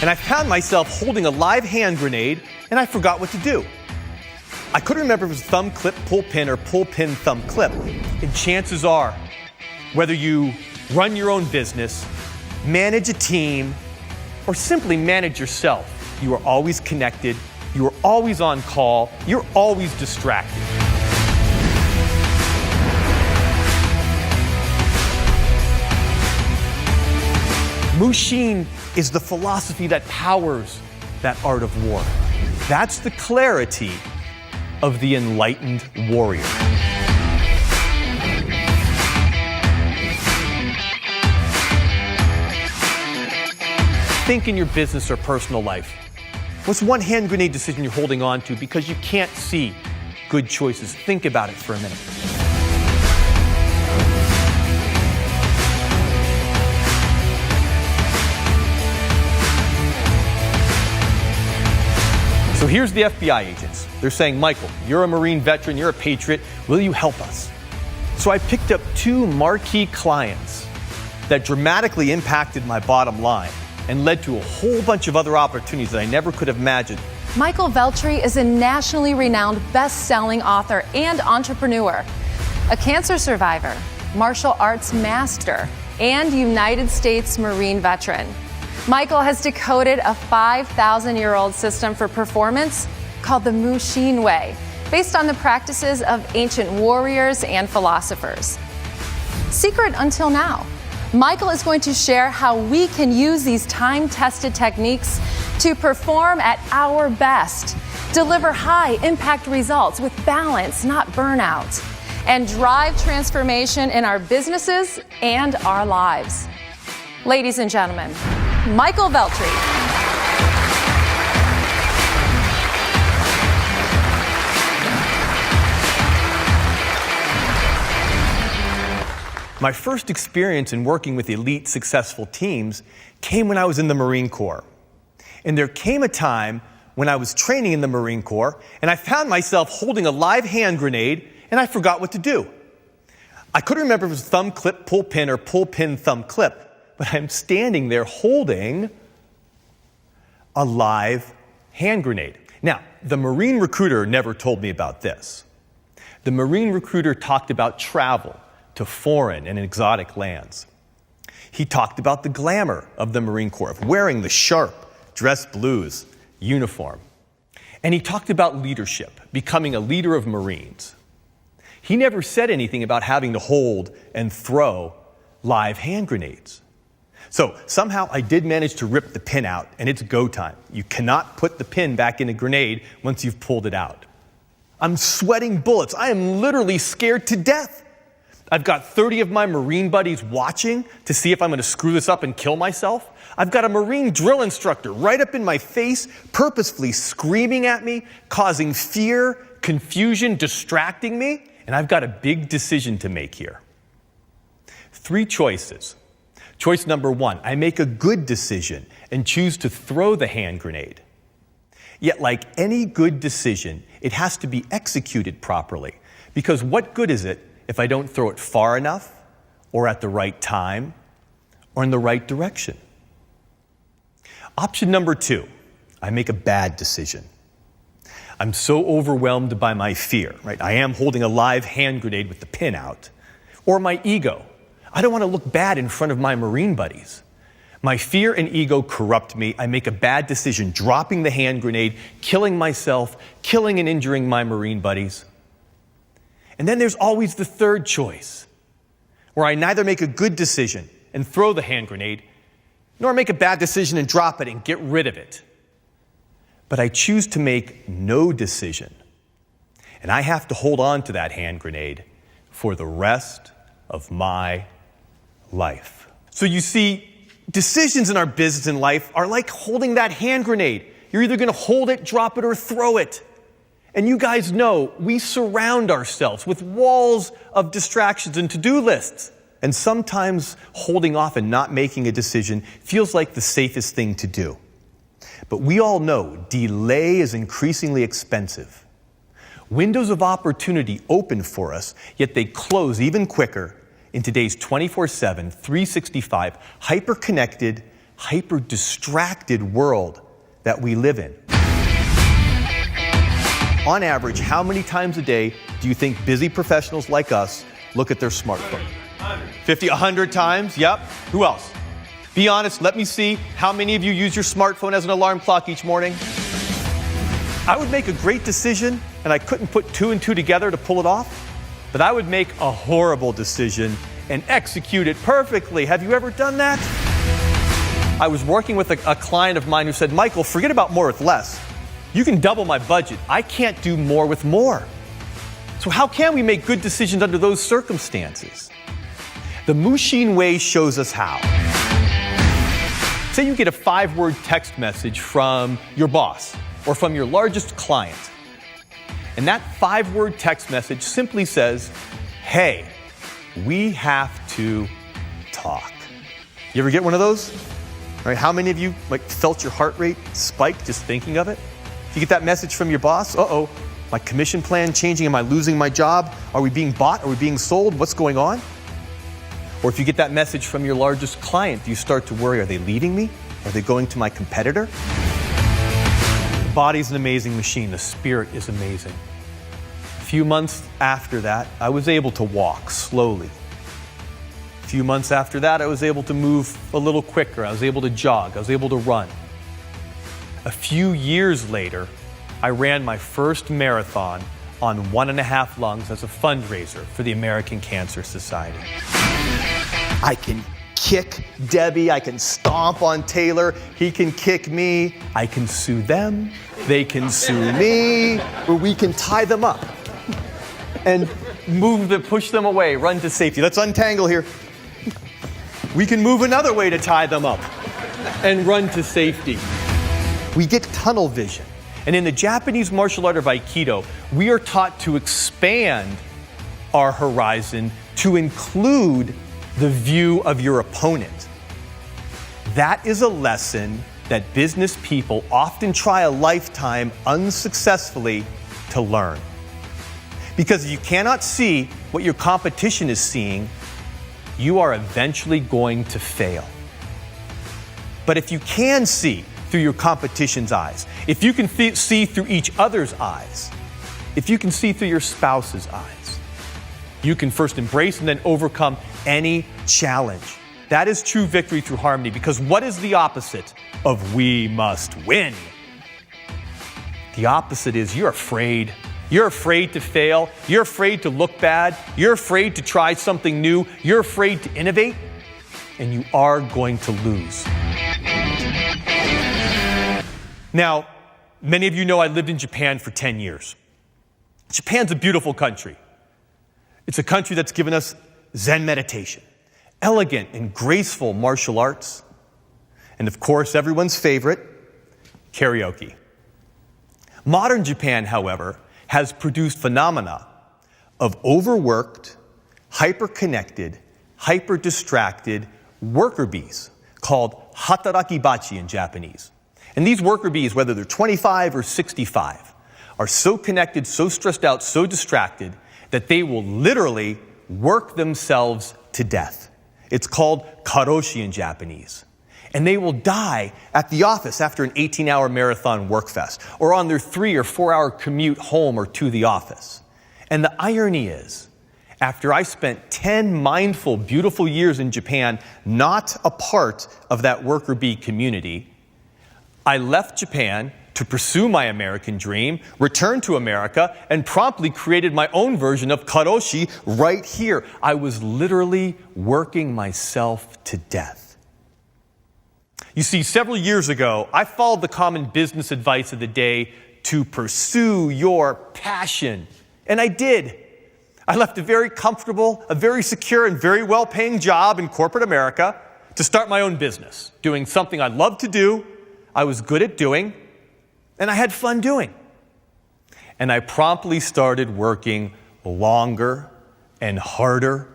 and I found myself holding a live hand grenade, and I forgot what to do. I couldn't remember if it was thumb clip, pull pin, or pull pin, thumb clip. And chances are, whether you run your own business, manage a team, or simply manage yourself, you are always connected, you are always on call, you're always distracted. Mushin is the philosophy that powers that art of war. That's the clarity of the enlightened warrior. Think in your business or personal life. What's one hand grenade decision you're holding on to because you can't see good choices? Think about it for a minute. So here's the FBI agents. They're saying, Michael, you're a Marine veteran, you're a patriot, will you help us? So I picked up 2 marquee clients that dramatically impacted my bottom line and led to a whole bunch of other opportunities that I never could have imagined. Michael Veltri is a nationally renowned best-selling author and entrepreneur, a cancer survivor, martial arts master, and United States Marine veteran. Michael has decoded a 5,000-year-old system for performance called the Mushin Way, based on the practices of ancient warriors and philosophers. Secret until now. Michael is going to share how we can use these time-tested techniques to perform at our best, deliver high-impact results with balance, not burnout, and drive transformation in our businesses and our lives. Ladies and gentlemen, Michael Veltri. My first experience in working with elite, successful teams came when I was in the Marine Corps. And there came a time when I was training in the Marine Corps, and I found myself holding a live hand grenade, and I forgot what to do. I couldn't remember if it was thumb clip, pull pin, or pull pin, thumb clip. But I'm standing there holding a live hand grenade. Now, the Marine recruiter never told me about this. The Marine recruiter talked about travel to foreign and exotic lands. He talked about the glamour of the Marine Corps, of wearing the sharp dress blues uniform. And he talked about leadership, becoming a leader of Marines. He never said anything about having to hold and throw live hand grenades. So somehow I did manage to rip the pin out, and it's go time. You cannot put the pin back in a grenade once you've pulled it out. I'm sweating bullets. I am literally scared to death. I've got 30 of my Marine buddies watching to see if I'm going to screw this up and kill myself. I've got a Marine drill instructor right up in my face, purposefully screaming at me, causing fear, confusion, distracting me, and I've got a big decision to make here. 3 choices. Choice number 1, I make a good decision and choose to throw the hand grenade. Yet, like any good decision, it has to be executed properly. Because what good is it if I don't throw it far enough, or at the right time, or in the right direction? Option number 2, I make a bad decision. I'm so overwhelmed by my fear, right? I am holding a live hand grenade with the pin out. Or my ego. I don't want to look bad in front of my Marine buddies. My fear and ego corrupt me. I make a bad decision, dropping the hand grenade, killing myself, killing and injuring my Marine buddies. And then there's always the 3rd choice, where I neither make a good decision and throw the hand grenade, nor make a bad decision and drop it and get rid of it. But I choose to make no decision. And I have to hold on to that hand grenade for the rest of my life. So you see, decisions in our business and life are like holding that hand grenade. You're either going to hold it, drop it, or throw it. And you guys know we surround ourselves with walls of distractions and to-do lists. And sometimes holding off and not making a decision feels like the safest thing to do. But we all know delay is increasingly expensive. Windows of opportunity open for us, yet they close even quicker in today's 24/7, 365, hyper-connected, hyper-distracted world that we live in. On average, how many times a day do you think busy professionals like us look at their smartphone? 50, 100 times? Yep. Who else? Be honest, let me see how many of you use your smartphone as an alarm clock each morning. I would make a great decision, and I couldn't put two and two together to pull it off, but I would make a horrible decision and execute it perfectly. Have you ever done that? I was working with a client of mine who said, Michael, forget about more with less. You can double my budget. I can't do more with more. So how can we make good decisions under those circumstances? The Mushin way shows us how. Say you get a 5-word text message from your boss or from your largest client. And that 5-word text message simply says, hey, we have to talk. You ever get one of those? All right, how many of you felt your heart rate spike just thinking of it? If you get that message from your boss, uh-oh, my commission plan changing, am I losing my job? Are we being bought? Are we being sold? What's going on? Or if you get that message from your largest client, do you start to worry, are they leaving me? Are they going to my competitor? The body's an amazing machine. The spirit is amazing. A few months after that, I was able to walk slowly. A few months after that, I was able to move a little quicker. I was able to jog. I was able to run. A few years later, I ran my first marathon on 1.5 lungs as a fundraiser for the American Cancer Society. I can kick Debbie. I can stomp on Taylor. He can kick me. I can sue them. They can sue me. Or we can tie them up and push them away, run to safety. Let's untangle here. We can move another way to tie them up and run to safety. We get tunnel vision. And in the Japanese martial art of Aikido, we are taught to expand our horizon to include the view of your opponent. That is a lesson that business people often try a lifetime unsuccessfully to learn. Because if you cannot see what your competition is seeing, you are eventually going to fail. But if you can see through your competition's eyes, if you can see through each other's eyes, if you can see through your spouse's eyes, you can first embrace and then overcome any challenge. That is true victory through harmony, because what is the opposite of we must win? The opposite is you're afraid. You're afraid to fail. You're afraid to look bad. You're afraid to try something new. You're afraid to innovate, and you are going to lose. Now, many of you know I lived in Japan for 10 years. Japan's a beautiful country. It's a country that's given us Zen meditation, elegant and graceful martial arts, and of course, everyone's favorite, karaoke. Modern Japan, however, has produced phenomena of overworked, hyper-connected, hyper-distracted worker bees called hatarakibachi in Japanese. And these worker bees, whether they're 25 or 65, are so connected, so stressed out, so distracted that they will literally work themselves to death. It's called karoshi in Japanese. And they will die at the office after an 18-hour marathon workfest, or on their 3 or 4-hour commute home or to the office. And the irony is, after I spent 10 mindful, beautiful years in Japan, not a part of that worker bee community, I left Japan to pursue my American dream, returned to America, and promptly created my own version of karoshi right here. I was literally working myself to death. You see, several years ago, I followed the common business advice of the day to pursue your passion. And I did. I left a very comfortable, a very secure, and very well-paying job in corporate America to start my own business, doing something I loved to do, I was good at doing, and I had fun doing. And I promptly started working longer and harder,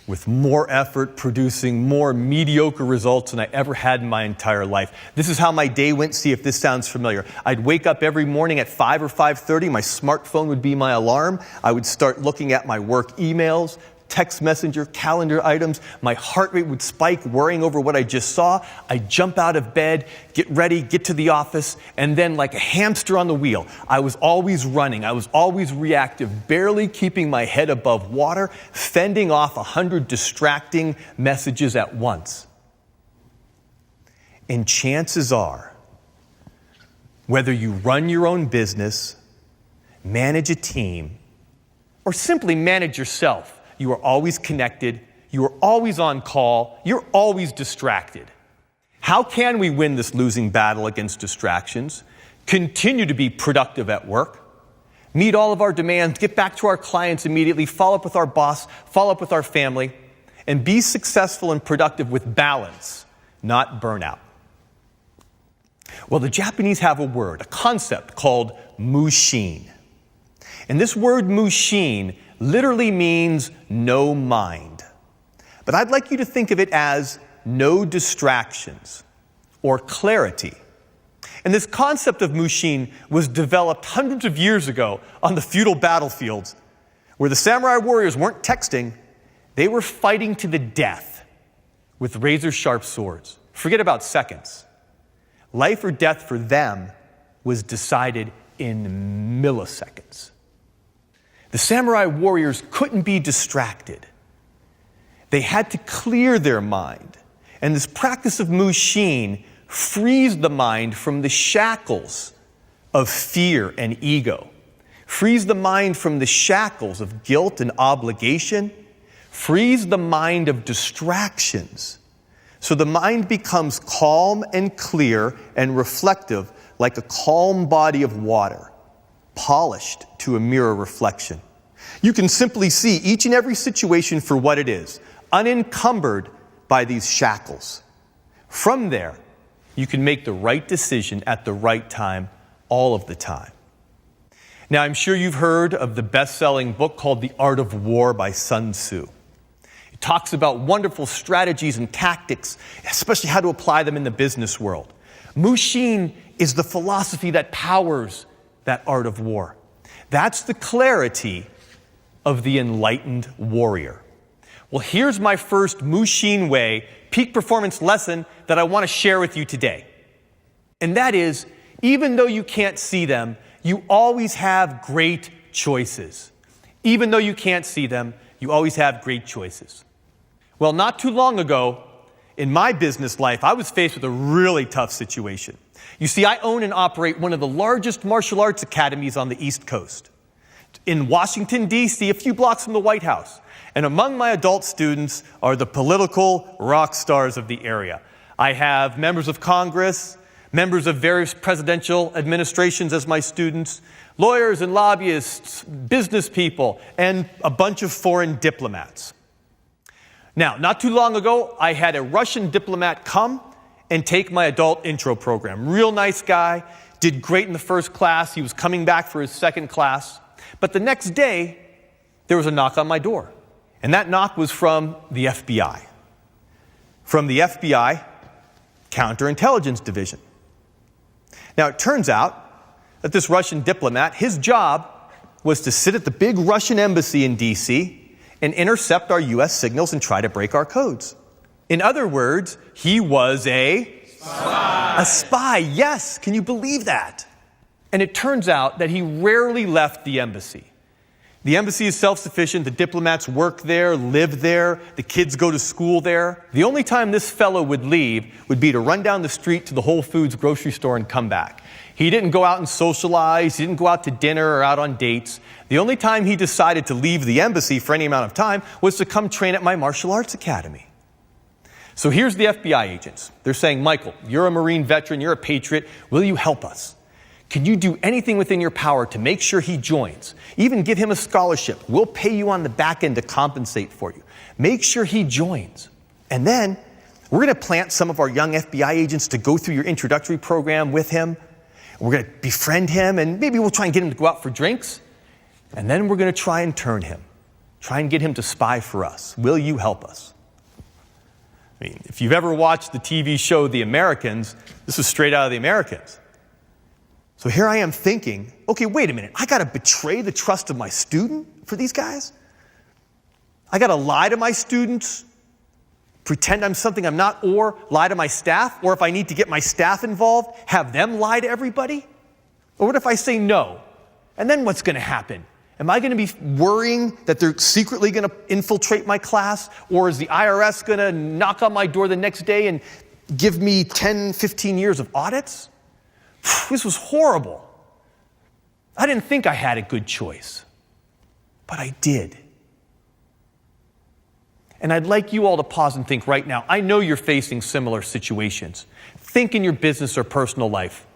with more effort, producing more mediocre results than I ever had in my entire life. This is how my day went. See if this sounds familiar. I'd wake up every morning at 5 or 5:30. My smartphone would be my alarm. I would start looking at my work emails, text messenger, calendar items. My heart rate would spike, worrying over what I just saw. I'd jump out of bed, get ready, get to the office, and then like a hamster on the wheel, I was always running. I was always reactive, barely keeping my head above water, fending off 100 distracting messages at once. And chances are, whether you run your own business, manage a team, or simply manage yourself, you are always connected, you are always on call, you're always distracted. How can we win this losing battle against distractions, continue to be productive at work, meet all of our demands, get back to our clients immediately, follow up with our boss, follow up with our family, and be successful and productive with balance, not burnout? Well, the Japanese have a word, a concept called mushin. And this word mushin literally means no mind. But I'd like you to think of it as no distractions or clarity. And this concept of mushin was developed hundreds of years ago on the feudal battlefields where the samurai warriors weren't texting, they were fighting to the death with razor-sharp swords. Forget about seconds. Life or death for them was decided in milliseconds. The samurai warriors couldn't be distracted. They had to clear their mind. And this practice of mushin frees the mind from the shackles of fear and ego, frees the mind from the shackles of guilt and obligation, frees the mind of distractions. So the mind becomes calm and clear and reflective like a calm body of water, polished to a mirror reflection. You can simply see each and every situation for what it is, unencumbered by these shackles. From there, you can make the right decision at the right time, all of the time. Now, I'm sure you've heard of the best-selling book called The Art of War by Sun Tzu. It talks about wonderful strategies and tactics, especially how to apply them in the business world. Mushin is the philosophy that powers that art of war. That's the clarity of the enlightened warrior. Well, here's my first Mushin Way peak performance lesson that I want to share with you today. And that is, even though you can't see them, you always have great choices. Even though you can't see them, you always have great choices. Well, not too long ago, in my business life, I was faced with a really tough situation. You see, I own and operate one of the largest martial arts academies on the East Coast, in Washington, D.C., a few blocks from the White House. And among my adult students are the political rock stars of the area. I have members of Congress, members of various presidential administrations as my students, lawyers and lobbyists, business people, and a bunch of foreign diplomats. Now, not too long ago, I had a Russian diplomat come and take my adult intro program. Real nice guy, did great in the first class. He was coming back for his second class. But the next day, there was a knock on my door. And that knock was from the FBI. From the FBI Counterintelligence Division. Now, it turns out that this Russian diplomat, his job was to sit at the big Russian embassy in D.C. and intercept our U.S. signals and try to break our codes. In other words, he was a spy. A spy, yes. Can you believe that? And it turns out that he rarely left the embassy. The embassy is self-sufficient. The diplomats work there, live there. The kids go to school there. The only time this fellow would leave would be to run down the street to the Whole Foods grocery store and come back. He didn't go out and socialize. He didn't go out to dinner or out on dates. The only time he decided to leave the embassy for any amount of time was to come train at my martial arts academy. So here's the FBI agents. They're saying, Michael, you're a Marine veteran, you're a patriot. Will you help us? Can you do anything within your power to make sure he joins? Even give him a scholarship. We'll pay you on the back end to compensate for you. Make sure he joins. And then we're going to plant some of our young FBI agents to go through your introductory program with him. We're going to befriend him, and maybe we'll try and get him to go out for drinks. And then we're going to try and turn him. Try and get him to spy for us. Will you help us? I mean, if you've ever watched the TV show The Americans, this is straight out of The Americans. So here I am thinking, okay, wait a minute. I got to betray the trust of my student for these guys? I got to lie to my students, pretend I'm something I'm not, or lie to my staff, or if I need to get my staff involved, have them lie to everybody? Or what if I say no? And then what's going to happen? Am I going to be worrying that they're secretly going to infiltrate my class? Or is the IRS going to knock on my door the next day and give me 10, 15 years of audits? This was horrible. I didn't think I had a good choice, but I did. And I'd like you all to pause and think right now. I know you're facing similar situations. Think in your business or personal life.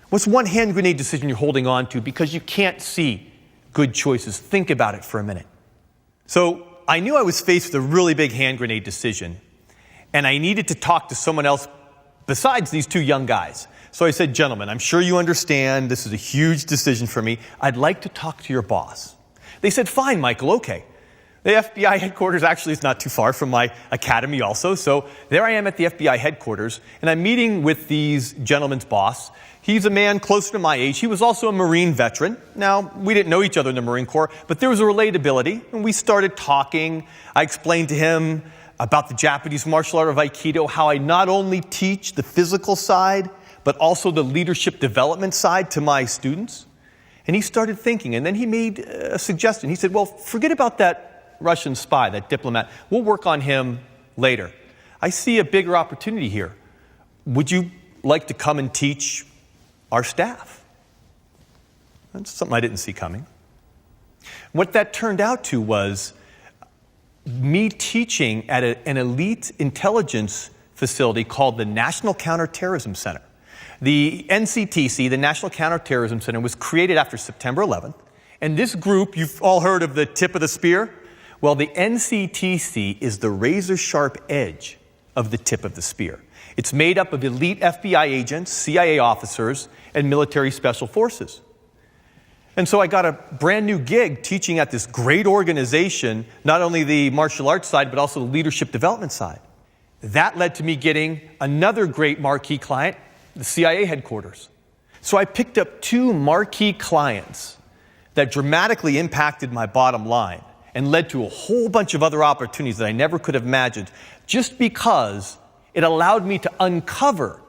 What's one hand grenade decision you're holding on to because you can't see good choices? Think about it for a minute. So I knew I was faced with a really big hand grenade decision, and I needed to talk to someone else besides these two young guys. So I said, gentlemen, I'm sure you understand this is a huge decision for me. I'd like to talk to your boss. They said, fine, Michael, okay. The FBI headquarters actually is not too far from my academy also. So there I am at the FBI headquarters, and I'm meeting with these gentlemen's boss. He's a man closer to my age. He was also a Marine veteran. Now, we didn't know each other in the Marine Corps, but there was a relatability, and we started talking. I explained to him about the Japanese martial art of Aikido, how I not only teach the physical side, but also the leadership development side to my students. And he started thinking, and then he made a suggestion. He said, well, forget about that Russian spy, that diplomat. We'll work on him later. I see a bigger opportunity here. Would you like to come and teach our staff? That's something I didn't see coming. What that turned out to was me teaching at an elite intelligence facility called the National Counterterrorism Center. The NCTC, the National Counterterrorism Center, was created after September 11th. And this group, you've all heard of the tip of the spear? Well, the NCTC is the razor-sharp edge of the tip of the spear. It's made up of elite FBI agents, CIA officers, and military special forces. And so I got a brand new gig teaching at this great organization, not only the martial arts side, but also the leadership development side. That led to me getting another great marquee client, the CIA headquarters. So I picked up two marquee clients that dramatically impacted my bottom line and led to a whole bunch of other opportunities that I never could have imagined, just because it allowed me to uncover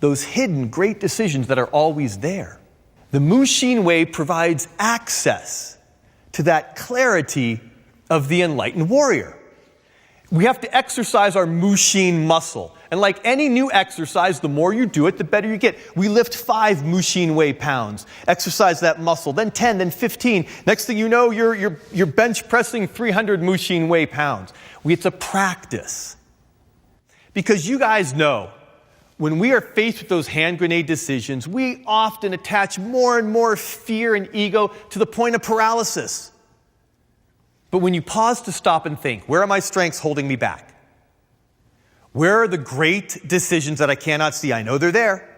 those hidden great decisions that are always there. The Mushin Way provides access to that clarity of the enlightened warrior. We have to exercise our Mushin muscle. And like any new exercise, the more you do it, the better you get. We lift 5 Mushin Way pounds, exercise that muscle, then 10, then 15. Next thing you know, you're bench pressing 300 Mushin Way pounds. It's a practice. Because you guys know, when we are faced with those hand grenade decisions, we often attach more and more fear and ego to the point of paralysis. But when you pause to stop and think, where are my strengths holding me back? Where are the great decisions that I cannot see? I know they're there.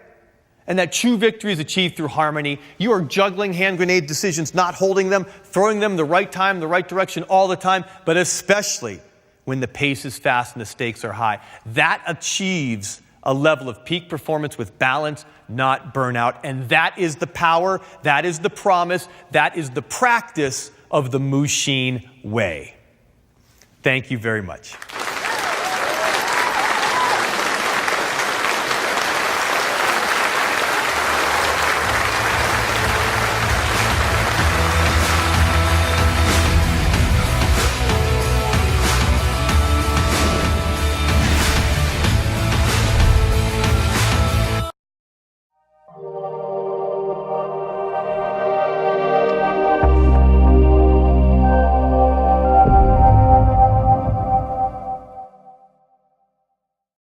And that true victory is achieved through harmony. You are juggling hand grenade decisions, not holding them, throwing them the right time, the right direction all the time, but especially when the pace is fast and the stakes are high. That achieves a level of peak performance with balance, not burnout. And that is the power, that is the promise, that is the practice of the Mushin Way. Thank you very much.